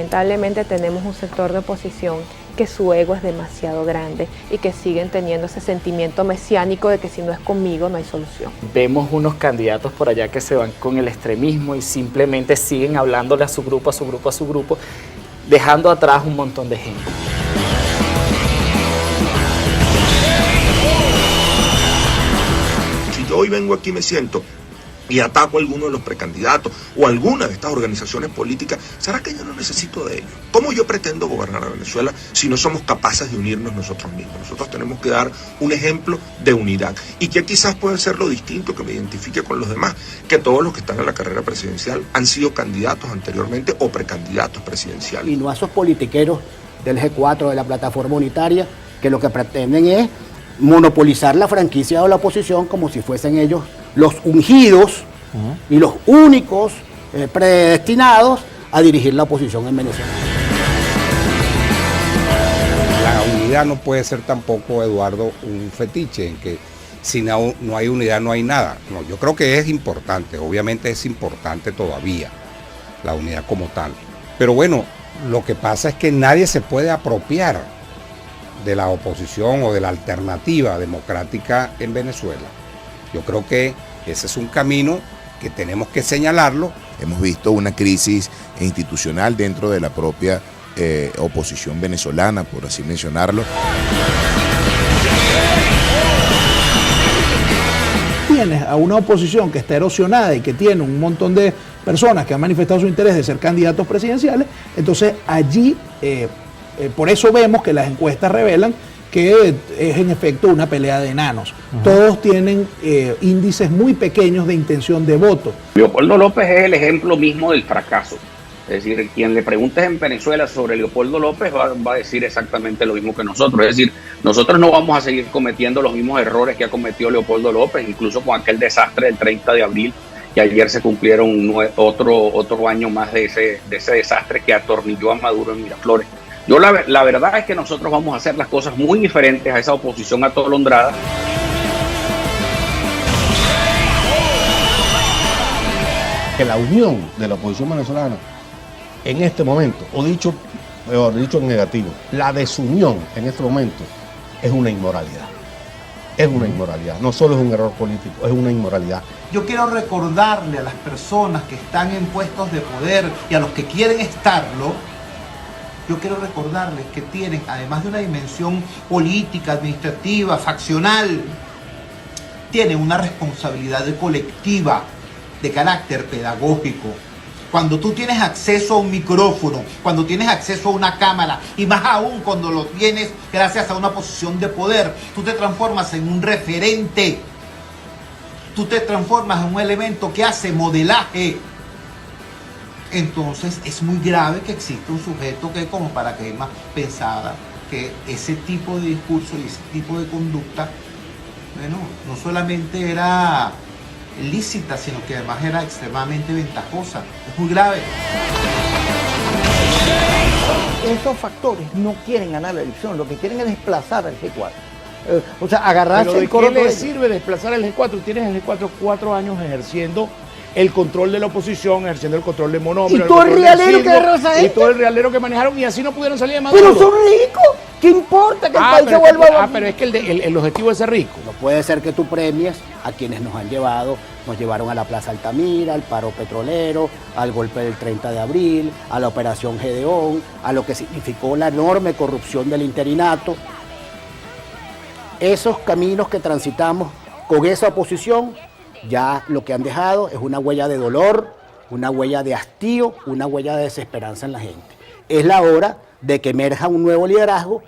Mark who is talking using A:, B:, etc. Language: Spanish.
A: lamentablemente tenemos un sector de oposición que su ego es demasiado grande y que siguen teniendo ese sentimiento mesiánico de que si no es conmigo no hay solución.
B: Vemos unos candidatos por allá que se van con el extremismo y simplemente siguen hablándole a su grupo, dejando atrás un montón de gente.
C: Si yo hoy vengo aquí y me siento y ataco a alguno de los precandidatos o a alguna de estas organizaciones políticas, ¿será que yo no necesito de ellos? ¿Cómo yo pretendo gobernar a Venezuela si no somos capaces de unirnos nosotros mismos? Nosotros tenemos que dar un ejemplo de unidad. Y que quizás puede ser lo distinto que me identifique con los demás, que todos los que están en la carrera presidencial han sido candidatos anteriormente o precandidatos presidenciales.
D: Y no a esos politiqueros del G4, de la plataforma unitaria, que lo que pretenden es monopolizar la franquicia de la oposición como si fuesen ellos los ungidos y los únicos predestinados a dirigir la oposición en Venezuela.
E: La unidad no puede ser tampoco, Eduardo, un fetiche en que si no hay unidad no hay nada. No, yo creo que es importante, obviamente es importante todavía la unidad como tal. Pero bueno, lo que pasa es que nadie se puede apropiar de la oposición o de la alternativa democrática en Venezuela. Yo creo que ese es un camino que tenemos que señalarlo.
F: Hemos visto una crisis institucional dentro de la propia oposición venezolana, por así mencionarlo.
G: Tienes a una oposición que está erosionada y que tiene un montón de personas que han manifestado su interés de ser candidatos presidenciales, entonces allí, por eso vemos que las encuestas revelan que es en efecto una pelea de enanos. Todos tienen índices muy pequeños de intención de voto.
H: Leopoldo López es el ejemplo mismo del fracaso. Es decir, quien le preguntes en Venezuela sobre Leopoldo López va a decir exactamente lo mismo que nosotros. Es decir, nosotros no vamos a seguir cometiendo los mismos errores que ha cometido Leopoldo López, incluso con aquel desastre del 30 de abril, que ayer se cumplieron otro año más de ese desastre que atornilló a Maduro en Miraflores. Yo la verdad es que nosotros vamos a hacer las cosas muy diferentes a esa oposición atolondrada.
I: Que la unión de la oposición venezolana en este momento, o dicho en negativo, la desunión en este momento es una inmoralidad. Es una inmoralidad, no solo es un error político, es una inmoralidad.
J: Yo quiero recordarle a las personas que están en puestos de poder y a los que quieren estarlo, yo quiero recordarles que tienen, además de una dimensión política, administrativa, faccional, tienen una responsabilidad colectiva de carácter pedagógico. Cuando tú tienes acceso a un micrófono, cuando tienes acceso a una cámara, y más aún cuando lo tienes gracias a una posición de poder, tú te transformas en un referente. Tú te transformas en un elemento que hace modelaje. Entonces es muy grave que exista un sujeto que, como Paracaíma pensara que ese tipo de discurso y ese tipo de conducta, bueno, no solamente era lícita, sino que además era extremadamente ventajosa. Es muy grave.
D: Esos factores no quieren ganar la elección, lo que quieren es desplazar al G4. O sea, agarrarse
I: ¿Pero
D: el coro.
I: qué le sirve desplazar al G4? Tienes el G4 4 años ejerciendo el control de la oposición, ejerciendo el control de Monómero.
D: Y todo el realero que agarró esa gente.
I: Y todo el realero que manejaron, y así no pudieron salir de Maduro.
D: Pero son ricos. ¿Qué importa que el país se vuelva a...
I: pero es que el objetivo es ser rico.
D: No puede ser que tú premies a quienes nos llevaron a la Plaza Altamira, al paro petrolero, al golpe del 30 de abril, a la operación Gedeón, a lo que significó la enorme corrupción del interinato. Esos caminos que transitamos con esa oposición, ya lo que han dejado es una huella de dolor, una huella de hastío, una huella de desesperanza en la gente. Es la hora de que emerja un nuevo liderazgo